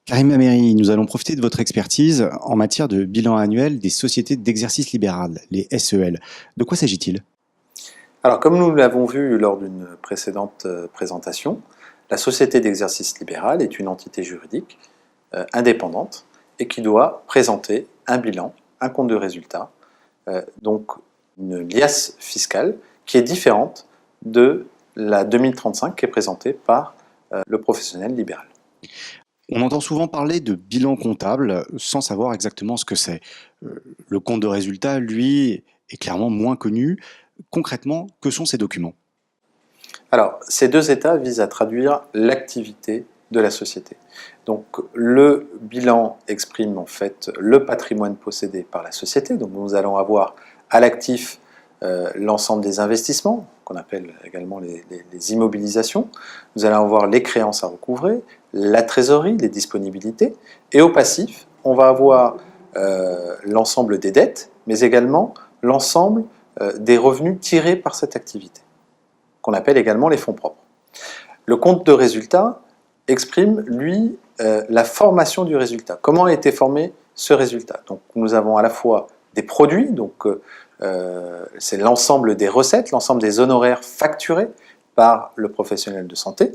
Karim Améry, nous allons profiter de votre expertise en matière de bilan annuel des sociétés d'exercice libéral, les SEL. De quoi s'agit-il? Alors, comme nous l'avons vu lors d'une précédente présentation, la société d'exercice libéral est une entité juridique indépendante et qui doit présenter un bilan, un compte de résultat, donc une liasse fiscale qui est différente de la 2035 qui est présentée par le professionnel libéral. On entend souvent parler de bilan comptable sans savoir exactement ce que c'est. Le compte de résultat, lui, est clairement moins connu. Concrètement, que sont ces documents? Alors, ces deux états visent à traduire l'activité de la société. Donc, le bilan exprime en fait le patrimoine possédé par la société. Donc, nous allons avoir à l'actif l'ensemble des investissements, qu'on appelle également les immobilisations. Nous allons avoir les créances à recouvrer, la trésorerie, les disponibilités. Et au passif, on va avoir l'ensemble des dettes, mais également l'ensemble des revenus tirés par cette activité, qu'on appelle également les fonds propres. Le compte de résultat exprime, lui, la formation du résultat. Comment a été formé ce résultat? Donc, nous avons à la fois des produits, donc c'est l'ensemble des recettes, l'ensemble des honoraires facturés par le professionnel de santé,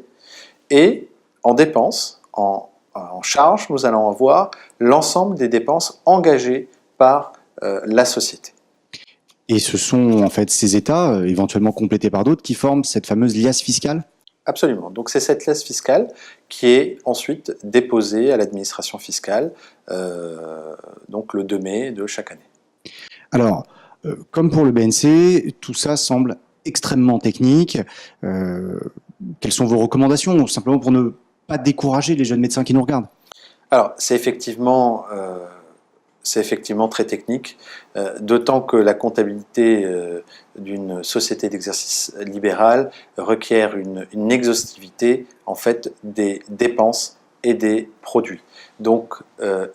et en dépenses, en charge, nous allons avoir l'ensemble des dépenses engagées par la société. Et ce sont en fait ces états, éventuellement complétés par d'autres, qui forment cette fameuse liasse fiscale? Absolument. Donc c'est cette liasse fiscale qui est ensuite déposée à l'administration fiscale, donc le 2 mai de chaque année. Alors, comme pour le BNC, tout ça semble extrêmement technique. Quelles sont vos recommandations, simplement pour ne pas décourager les jeunes médecins qui nous regardent? Alors, c'est effectivement très technique, d'autant que la comptabilité d'une société d'exercice libéral requiert une exhaustivité en fait des dépenses et des produits. Donc,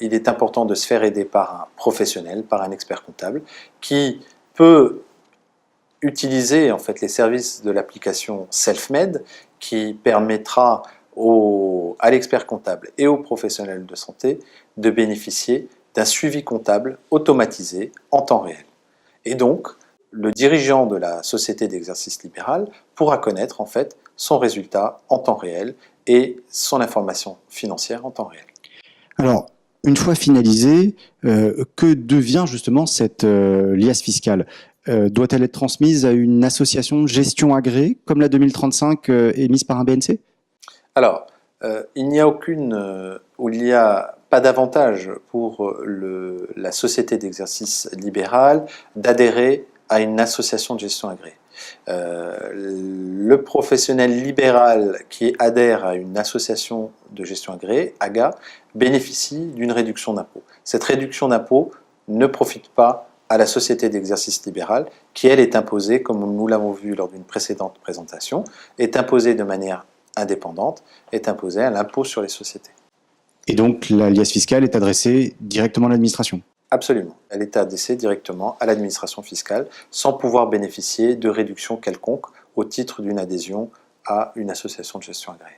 il est important de se faire aider par un professionnel, par un expert comptable, qui peut utiliser en fait les services de l'application Selfmed, qui permettra à l'expert comptable et aux professionnels de santé de bénéficier d'un suivi comptable automatisé en temps réel. Et donc, le dirigeant de la société d'exercice libéral pourra connaître en fait son résultat en temps réel et son information financière en temps réel. Alors, une fois finalisée, que devient justement cette liasse fiscale? Doit-elle être transmise à une association de gestion agréée, comme la 2035 émise par un BNC? Alors, il n'y a pas d'avantage pour la société d'exercice libéral d'adhérer à une association de gestion agréée. Le professionnel libéral qui adhère à une association de gestion agréée, AGA, bénéficie d'une réduction d'impôt. Cette réduction d'impôt ne profite pas à la société d'exercice libéral qui, elle, est imposée, comme nous l'avons vu lors d'une précédente présentation, est imposée de manière indépendante, est imposée à l'impôt sur les sociétés. Et donc, la liasse fiscale est adressée directement à l'administration? Absolument. Elle est adressée directement à l'administration fiscale sans pouvoir bénéficier de réduction quelconque au titre d'une adhésion à une association de gestion agréée.